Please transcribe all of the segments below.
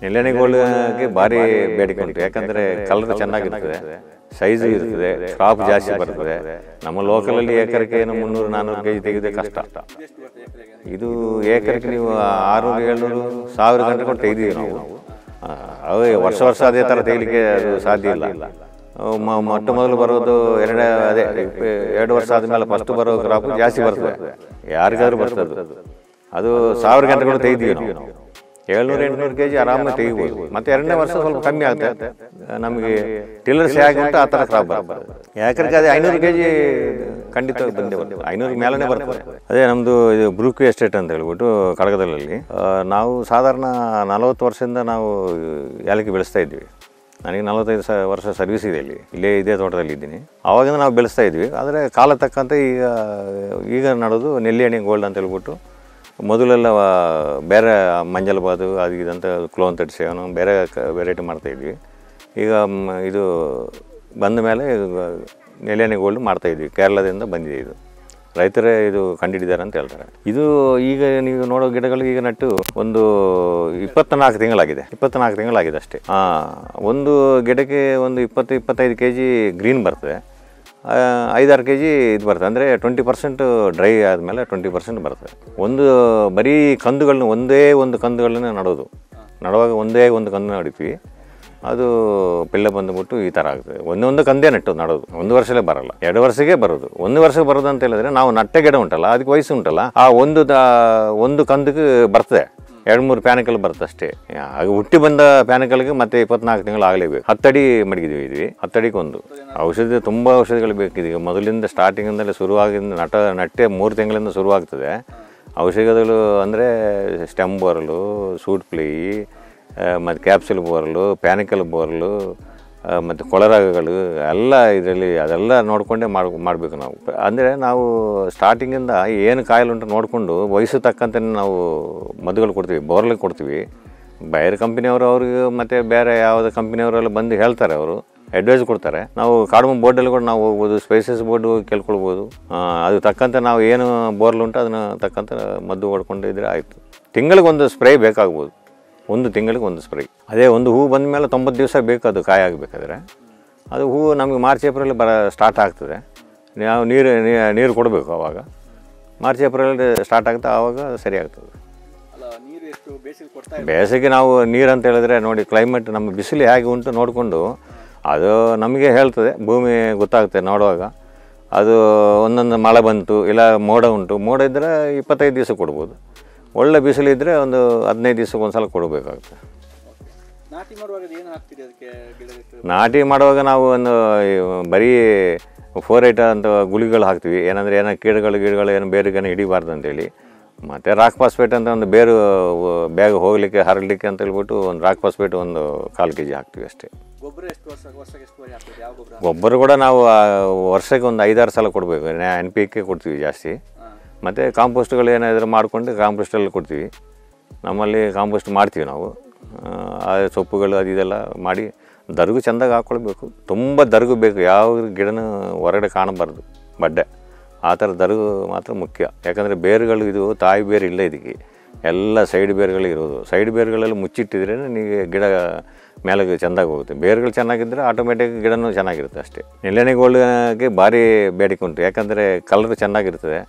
ನೆಲ್ಯಾಣಿ ಗೋಲ್ಡ್ಗೆ ಭಾರಿ ಬೇಡಿಕೆ ಉಂಟು. ಯಾಕಂದರೆ ಕಲರ್ ಚೆನ್ನಾಗಿರ್ತದೆ, ಸೈಜು ಇರ್ತದೆ, ಕ್ರಾಪ್ ಜಾಸ್ತಿ ಬರ್ತದೆ. ನಮ್ಮ ಲೋಕಲಲ್ಲಿ ಏಕರಕ್ಕೆ 300-400 kg ತೆಗೆದೇ ಕಷ್ಟ. ಇದು ಏಕರಕ್ಕೆ ನೀವು 600-700 ಗಂಟೆ ಕೊಟ್ಟು ತೆಗೆದೀವಿ ನಾವು. ಅವೇ ವರ್ಷ ಅದೇ ಥರ ತೆಗಿಲಿಕ್ಕೆ ಅದು ಸಾಧ್ಯ ಇಲ್ಲ. ಮೊಟ್ಟ ಮೊದಲು ಬರೋದು 2 ವರ್ಷ ಆದಮೇಲೆ ಫಸ್ಟ್ ಬರೋ ಕ್ರಾಪ್ ಜಾಸ್ತಿ ಬರ್ತದೆ, ಯಾರಿಗಾದ್ರೂ ಬರ್ತದೆ. ಅದು 1000 ಗಂಟೆ ಕೂಡ ತೆಗೆದೀವಿ ನಾವು. 700-800 kg ಆರಾಮಾಗಿ ತೆಗಿಬೋದು. ಮತ್ತು 2ನೇ ವರ್ಷ ಸ್ವಲ್ಪ ಕಮ್ಮಿ ಆಗುತ್ತೆ ನಮಗೆ. ಟಿಲ್ಲರ್ಸ್ ಹೇಗೆ ಉಂಟು ಆ ಥರ ಕ್ರಾಪ್ ಬರ್ತದೆ. ಯಾಕಂದ್ರೆ ಅದೇ 500 kg ಖಂಡಿತ ಬಂದೇ ಬರ್ತದೆ, 500 ಮೇಲೇ ಬರ್ತದೆ. ಅದೇ ನಮ್ಮದು ಇದು ಬ್ರೂಕ್ ಎಸ್ಟೇಟ್ ಅಂತ ಹೇಳ್ಬಿಟ್ಟು ಕಡಗದಲ್ಲಿ ನಾವು ಸಾಧಾರಣ 40 ವರ್ಷದಿಂದ ನಾವು ಏಲಕ್ಕಿ ಬೆಳೆಸ್ತಾ ಇದ್ವಿ. ನನಗೆ 45 ವರ್ಷ ಸರ್ವಿಸ್ ಇದೆ ಇಲ್ಲೇ ಇದೇ ತೋಟದಲ್ಲಿ ಇದ್ದೀನಿ. ಆವಾಗಿಂದ ನಾವು ಬೆಳೆಸ್ತಾ ಇದ್ವಿ. ಆದರೆ ಕಾಲ ತಕ್ಕಂತೆ ಈಗ ನಡೆದು ನೆಲ್ಯಾಣಿ ಗೋಲ್ಡ್ ಅಂತ ಹೇಳ್ಬಿಟ್ಟು ಮೊದಲೆಲ್ಲ ಬೇರೆ ಮಂಜಲ್ಬಾದು ಅದು ಇದಂತ ಕ್ಲೋನ್ 37 ಬೇರೆ ವೆರೈಟಿ ಮಾಡ್ತಾಯಿದ್ವಿ. ಈಗ ಇದು ಬಂದ ಮೇಲೆ ನೆಲ್ಯಾಣಿ ಗೋಲ್ಡ್ ಮಾಡ್ತಾಯಿದ್ವಿ. ಕೇರಳದಿಂದ ಬಂದಿದೆ. ಇದು ರೈತರೇ ಇದು ಕಂಡುಹಿಡಿದಾರೆ ಅಂತ ಹೇಳ್ತಾರೆ. ಇದು ಈಗ ನೀವು ನೋಡೋ ಗಿಡಗಳು ಈಗ ನಟ್ಟು ಒಂದು 24 ತಿಂಗಳಾಗಿದೆ. 24 ತಿಂಗಳಾಗಿದೆ ಅಷ್ಟೇ. ಒಂದು ಗಿಡಕ್ಕೆ ಒಂದು 20-25 kg ಗ್ರೀನ್ ಬರ್ತದೆ, 5-6 kg ಇದು ಬರ್ತದೆ. ಅಂದರೆ 20% ಡ್ರೈ ಆದಮೇಲೆ 20% ಬರ್ತದೆ. ಒಂದು ಬರೀ ಕಂದುಗಳನ್ನ ಒಂದೇ ಒಂದು ಕಂದುಗಳನ್ನ ನಡುವಾಗ ಒಂದೇ ಒಂದು ಕಂದು ನಡಿತೀವಿ. ಅದು ಪಿಳ್ಳೆ ಬಂದುಬಿಟ್ಟು ಈ ಥರ ಆಗ್ತದೆ. ಒಂದೊಂದು ಕಂದೇ ನಡೋದು 1 ವರ್ಷಲೇ ಬರೋಲ್ಲ, 2 ವರ್ಷಕ್ಕೆ ಬರೋದು. 1 ವರ್ಷಕ್ಕೆ ಬರೋದು ಅಂತ ಹೇಳಿದ್ರೆ ನಾವು ನಟ್ಟೆ ಗಿಡ ಉಂಟಲ್ಲ, ಅದಕ್ಕೆ ವಯಸ್ಸು ಉಂಟಲ್ಲ, ಆ ಒಂದು ಕಂದಕ್ಕೆ ಬರ್ತದೆ 2-3 ಪ್ಯಾನಿಕಲ್ ಬರುತ್ತೆ ಅಷ್ಟೇ. ಆಗ ಹುಟ್ಟಿ ಬಂದ ಪ್ಯಾನಿಕಲ್ಗೆ ಮತ್ತೆ 24 ತಿಂಗಳು ಆಗಲೇಬೇಕು. 10 ಅಡಿ ಮಡಗಿದ್ವಿ. 10 ಅಡಿಗೆ ಒಂದು ಔಷಧಿ, ತುಂಬ ಔಷಧಿಗಳು ಬೇಕಿದೆ. ಈಗ ಮೊದಲಿಂದ ಸ್ಟಾರ್ಟಿಂಗಿಂದಲೇ ಶುರುವಾಗಿಂದ ನಟ್ಟೆ 3 ತಿಂಗಳಿಂದ ಶುರುವಾಗ್ತದೆ ಔಷಧಿಗಳು. ಅಂದರೆ ಸ್ಟೆಮ್ ಬೋರಲು, ಸೂಟ್ ಫ್ಲೈ, ಮತ್ತು ಕ್ಯಾಪ್ಸುಲ್ ಬೋರಲು, ಪ್ಯಾನಿಕಲ್ ಬೋರಲು, ಮತ್ತು ಕೊಳರಾಗಗಳು ಎಲ್ಲ ಇದರಲ್ಲಿ ಅದೆಲ್ಲ ನೋಡಿಕೊಂಡೇ ಮಾಡಬೇಕು ನಾವು. ಅಂದರೆ ನಾವು ಸ್ಟಾರ್ಟಿಂಗಿಂದ ಏನು ಕಾಯಿಲೆ ಉಂಟು ನೋಡಿಕೊಂಡು ವಯಸ್ಸು ತಕ್ಕಂತೆ ನಾವು ಮದ್ದುಗಳು ಕೊಡ್ತೀವಿ, ಬೋರ್ಲಿಗೆ ಕೊಡ್ತೀವಿ. ಬೇರೆ ಕಂಪ್ನಿಯವರು ಅವ್ರಿಗೆ ಮತ್ತು ಬೇರೆ ಯಾವುದೇ ಕಂಪ್ನಿಯವರೆಲ್ಲ ಬಂದು ಹೇಳ್ತಾರೆ, ಅವರು ಅಡ್ವೈಸ್ ಕೊಡ್ತಾರೆ. ನಾವು ಕಾಡು ಬೋರ್ಡಲ್ಲಿ ಕೂಡ ನಾವು ಹೋಗ್ಬೋದು, ಸ್ಪೈಸಸ್ ಬೋರ್ಡ್ ಕೇಳ್ಕೊಳ್ಬೋದು. ಅದು ತಕ್ಕಂತೆ ನಾವು ಏನು ಬೋರ್ಲ್ ಉಂಟು ಅದನ್ನು ತಕ್ಕಂತೆ ಮದ್ದು ಹೊಡ್ಕೊಂಡಿದ್ರೆ ಆಯಿತು. ತಿಂಗಳಿಗೊಂದು ಸ್ಪ್ರೇ ಬೇಕಾಗ್ಬೋದು, 1 ತಿಂಗಳಿಗೆ 1 ಸ್ಪ್ರೇ. ಅದೇ ಒಂದು ಹೂ ಬಂದ ಮೇಲೆ 90 ದಿವಸ ಬೇಕು ಅದು ಕಾಯಿ ಆಗಬೇಕಾದ್ರೆ. ಅದು ಹೂವು ನಮಗೆ ಮಾರ್ಚ್-ಏಪ್ರಿಲ್ ಸ್ಟಾರ್ಟ್ ಆಗ್ತದೆ. ನಾವು ನೀರು ಕೊಡಬೇಕು. ಆವಾಗ ಮಾರ್ಚ್-ಏಪ್ರಿಲ್ ಸ್ಟಾರ್ಟ್ ಆಗುತ್ತೆ, ಆವಾಗ ಸರಿ ಆಗ್ತದೆ. ಬೇಸಿಗೆ ನಾವು ನೀರು ಅಂತ ಹೇಳಿದ್ರೆ ನೋಡಿ, ಕ್ಲೈಮೇಟ್ ನಮ್ಮ ಬಿಸಿಲು ಹೇಗೆ ಉಂಟು ನೋಡಿಕೊಂಡು ಅದು ನಮಗೆ ಹೇಳ್ತದೆ. ಭೂಮಿ ಗೊತ್ತಾಗುತ್ತೆ ನೋಡುವಾಗ. ಅದು ಒಂದೊಂದು ಮಳೆ ಬಂತು, ಇಲ್ಲ ಮೋಡ ಉಂಟು, ಮೋಡ ಇದ್ದರೆ 25 ದಿವಸ ಕೊಡ್ಬೋದು. ಒಳ್ಳೆ ಬಿಸಿಲಿದ್ದರೆ ಒಂದು 15 ದಿವಸಕ್ಕೆ ಒಂದು ಸಲ ಕೊಡಬೇಕಾಗುತ್ತೆ. ನಾಟಿ ಮಾಡುವಾಗ ನಾವು ಒಂದು ಬರೀ 4-8 ಅಂತ ಗುಳಿಗಳು ಹಾಕ್ತೀವಿ. ಏನಂದರೆ ಕೀಟಗಳು ಏನು ಬೇರೆಗೇನು ಹಿಡಿಬಾರ್ದು ಅಂತೇಳಿ. ಮತ್ತು ರಾಕ್ ಫಾಸ್ಫೇಟ್ ಅಂತ ಒಂದು ಬ್ಯಾಗ್ ಹೋಗಲಿಕ್ಕೆ ಹರಡಲಿಕ್ಕೆ ಅಂತ ಹೇಳ್ಬಿಟ್ಟು ಒಂದು ರಾಕ್ ಫಾಸ್ಫೇಟ್ ಒಂದು 1/4 kg ಹಾಕ್ತೀವಿ ಅಷ್ಟೇ. ಗೊಬ್ಬರ ಕೂಡ ನಾವು ವರ್ಷಕ್ಕೆ ಒಂದು 5-6 ಸಲ ಕೊಡಬೇಕು. NPK ಕೊಡ್ತೀವಿ ಜಾಸ್ತಿ. ಮತ್ತು ಕಾಂಪೋಸ್ಟ್ಗಳು ಏನಾದರೂ ಮಾಡಿಕೊಂಡು ಕಾಂಪೋಸ್ಟಲ್ಲಿ ಕೊಡ್ತೀವಿ. ನಮ್ಮಲ್ಲಿ ಕಾಂಪೋಸ್ಟ್ ಮಾಡ್ತೀವಿ ನಾವು. ಆ ಸೊಪ್ಪುಗಳು ಅದೆಲ್ಲ ಮಾಡಿ ದರ್ಗು ಚೆಂದಾಗಿ ಹಾಕ್ಕೊಳ್ಬೇಕು. ತುಂಬ ದರ್ಗು ಬೇಕು, ಯಾವ ಗಿಡನೂ ಹೊರಗಡೆ ಕಾಣಬಾರ್ದು, ಬಡ್ಡೆ ಆ ಥರ ದರ್ಗು ಮಾತ್ರ ಮುಖ್ಯ. ಯಾಕಂದರೆ ಬೇರುಗಳು ಇದು ತಾಯಿ ಬೇರು ಇಲ್ಲ, ಇದಕ್ಕೆ ಎಲ್ಲ ಸೈಡ್ ಬೇರುಗಳು ಇರೋದು. ಸೈಡ್ ಬೇರುಗಳೆಲ್ಲ ಮುಚ್ಚಿಟ್ಟಿದ್ರೆ ನಿಮಗೆ ಗಿಡ ಮೇಲೆಗೆ ಚೆಂದಾಗಿ ಹೋಗುತ್ತೆ. ಬೇರುಗಳು ಚೆನ್ನಾಗಿದ್ದರೆ ಆಟೋಮೆಟಿಕ್ ಗಿಡನೂ ಚೆನ್ನಾಗಿರುತ್ತೆ ಅಷ್ಟೇ. ನೆಲ್ಯಾಣಿ ಗೋಲ್ಡ್ಗೆ ಭಾರಿ ಬೇಡಿಕೆ ಉಂಟು. ಯಾಕಂದರೆ ಕಲರ್ ಚೆನ್ನಾಗಿರ್ತದೆ,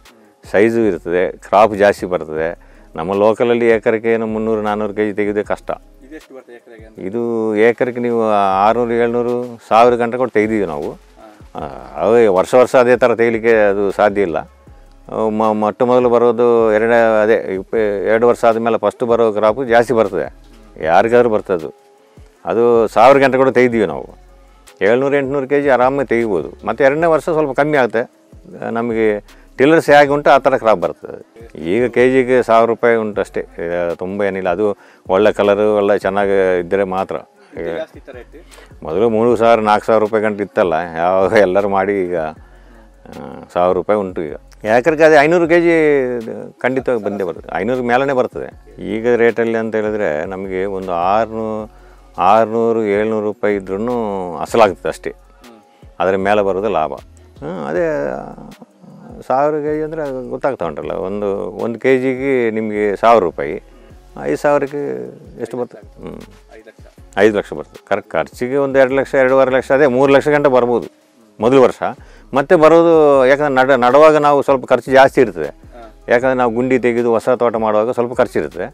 ಸೈಜು ಇರ್ತದೆ, ಕ್ರಾಪ್ ಜಾಸ್ತಿ ಬರ್ತದೆ. ನಮ್ಮ ಲೋಕಲಲ್ಲಿ ಏಕರಕ್ಕೆ 300-400 kg ತೆಗೆದೇ ಕಷ್ಟ. ಇದು ಏಕರಕ್ಕೆ ನೀವು 600-700 ಗಂಟೆ ಕೊಟ್ಟು ತೆಗೆದೀವಿ ನಾವು. ಅವೇ ವರ್ಷ ಅದೇ ಥರ ತೆಗಿಲಿಕ್ಕೆ ಅದು ಸಾಧ್ಯ ಇಲ್ಲ. ಮೊಟ್ಟ ಮೊದಲು ಬರೋದು 2 ವರ್ಷ ಆದಮೇಲೆ ಫಸ್ಟ್ ಬರೋ ಕ್ರಾಪು ಜಾಸ್ತಿ ಬರ್ತದೆ, ಯಾರಿಗಾದ್ರೂ ಬರ್ತದೆ. ಅದು 1000 ಗಂಟೆ ಕೂಡ ತೆಗೆದೀವಿ ನಾವು. 700-800 kg ಆರಾಮಾಗಿ ತೆಗಿಬೋದು. ಮತ್ತು 2ನೇ ವರ್ಷ ಸ್ವಲ್ಪ ಕಮ್ಮಿ ಆಗುತ್ತೆ. ನಮಗೆ ಟಿಲ್ಲರ್ಸ್ ಹೇಗೆ ಉಂಟು ಆ ಥರ ಕ್ರಾಪ್ ಬರ್ತದೆ. ಈಗ kgಗೆ 1000 ರೂಪಾಯಿ ಉಂಟು ಅಷ್ಟೇ, ತುಂಬ ಏನಿಲ್ಲ. ಅದು ಒಳ್ಳೆ ಕಲರು ಒಳ್ಳೆ ಚೆನ್ನಾಗಿ ಇದ್ದರೆ ಮಾತ್ರ. ಮೊದಲು 3000-4000 ರೂಪಾಯಿ ಗಂಟೆ ಇತ್ತಲ್ಲ, ಯಾವಾಗ ಎಲ್ಲರೂ ಮಾಡಿ ಈಗ 1000 ರೂಪಾಯಿ ಉಂಟು. ಈಗ ಯಾಕಂದ್ರೆ ಅದೇ 500 kg ಖಂಡಿತವಾಗಿ ಬಂದೇ ಬರ್ತದೆ, 500 ಮೇಲೇ ಬರ್ತದೆ. ಈಗ ರೇಟಲ್ಲಿ ಅಂತ ಹೇಳಿದ್ರೆ ನಮಗೆ ಒಂದು 600-700 ರೂಪಾಯಿ ಇದ್ರೂ ಅಸಲಾಗ್ತದೆ ಅಷ್ಟೇ. ಅದರ ಮೇಲೆ ಬರೋದು ಲಾಭ. ಅದೇ 1000 kg ಅಂದರೆ ಗೊತ್ತಾಗ್ತಾ ಉಂಟಲ್ಲ, ಒಂದು kgಗೆ ನಿಮಗೆ 1000 ರೂಪಾಯಿ. 5,000ಕ್ಕೆ ಎಷ್ಟು ಬರ್ತದೆ? 5 ಲಕ್ಷ ಬರ್ತದೆ. ಖರ್ಚಿಗೆ ಒಂದು 2 ಲಕ್ಷ 2.5 ಲಕ್ಷ, ಅದೇ 3 ಲಕ್ಷ ಗಂಟೆ ಬರ್ಬೋದು ಮೊದಲು ವರ್ಷ. ಮತ್ತೆ ಬರೋದು ಯಾಕಂದ್ರೆ ನಡುವಾಗ ನಾವು ಸ್ವಲ್ಪ ಖರ್ಚು ಜಾಸ್ತಿ ಇರ್ತದೆ. ಯಾಕಂದರೆ ನಾವು ಗುಂಡಿ ತೆಗೆದು ಹೊಸ ತೋಟ ಮಾಡುವಾಗ ಸ್ವಲ್ಪ ಖರ್ಚು ಇರ್ತದೆ.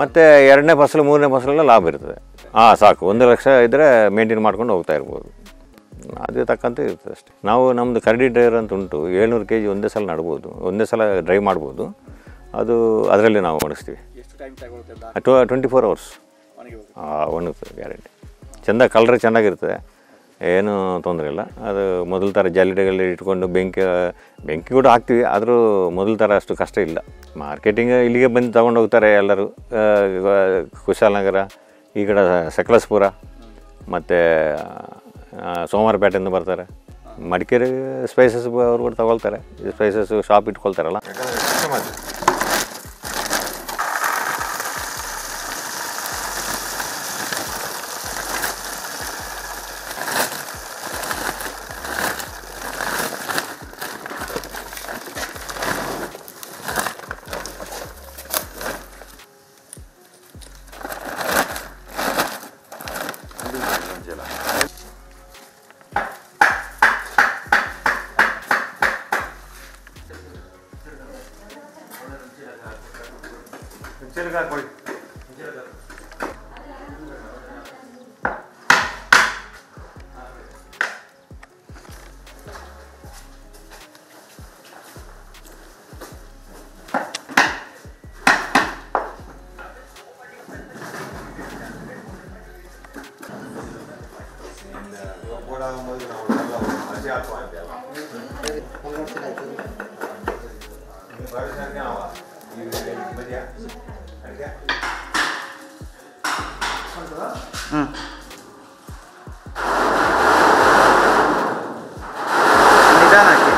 ಮತ್ತು 2ನೇ ಫಸಲು 3ನೇ ಫಸಲೆಲ್ಲ ಲಾಭ ಇರ್ತದೆ. ಸಾಕು, 1 ಲಕ್ಷ ಇದ್ದರೆ ಮೇಂಟೈನ್ ಮಾಡ್ಕೊಂಡು ಹೋಗ್ತಾ ಇರ್ಬೋದು. ಅದೇ ತಕ್ಕಂತೆ ಇರ್ತದೆ ಅಷ್ಟೇ. ನಾವು ನಮ್ಮದು ಕರಡಿ ಡ್ರೈವರ್ ಅಂತ ಉಂಟು, 700 kg ಒಂದೇ ಸಲ ನಡ್ಬೋದು, ಒಂದೇ ಸಲ ಡ್ರೈವ್ ಮಾಡ್ಬೋದು. ಅದು ಅದರಲ್ಲಿ ನಾವು ಮಾಡಿಸ್ತೀವಿ. 24 hours ಒಣಗ್ತದೆ ಗ್ಯಾರಂಟಿ. ಚೆಂದ ಕಲರ್ ಚೆನ್ನಾಗಿರ್ತದೆ, ಏನೂ ತೊಂದರೆ ಇಲ್ಲ. ಅದು ಮೊದಲ ಥರ ಜಾಲಿಡೆಗಳಲ್ಲಿ ಇಟ್ಕೊಂಡು ಬೆಂಕಿ ಕೂಡ ಹಾಕ್ತೀವಿ, ಆದರೂ ಮೊದಲ ಥರ ಅಷ್ಟು ಕಷ್ಟ ಇಲ್ಲ. ಮಾರ್ಕೆಟಿಂಗ್ ಇಲ್ಲಿಗೆ ಬಂದು ತೊಗೊಂಡು ಹೋಗ್ತಾರೆ ಎಲ್ಲರೂ. ಕುಶಾಲನಗರ, ಈ ಕಡೆ ಸಕಲೇಶಪುರ, ಮತ್ತು ಸೋಮವಾರಪೇಟೆಯಿಂದ ಬರ್ತಾರೆ. ಮಡಿಕೇರಿ ಸ್ಪೈಸಸ್ ಅವ್ರು ಕೂಡ ತಗೊಳ್ತಾರೆ, ಸ್ಪೈಸಸ್ ಶಾಪ್ ಇಟ್ಕೊಳ್ತಾರಲ್ಲ. ನಿಧಾನಕ್ಕೆ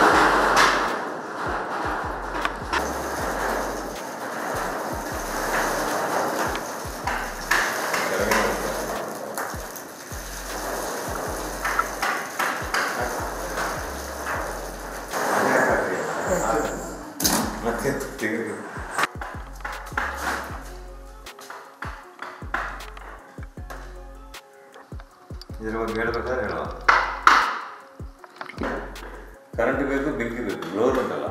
ಇದರ ಬಗ್ಗೆ ಹೇಳ್ಬೇಕಾದ್ರೆ ಹೇಳುವ. ಕರೆಂಟ್ ಬೇಕು, ಬೆಂಕಿ ಬೇಕು, ಬ್ಲೋರ್ ಉಂಟಲ್ಲ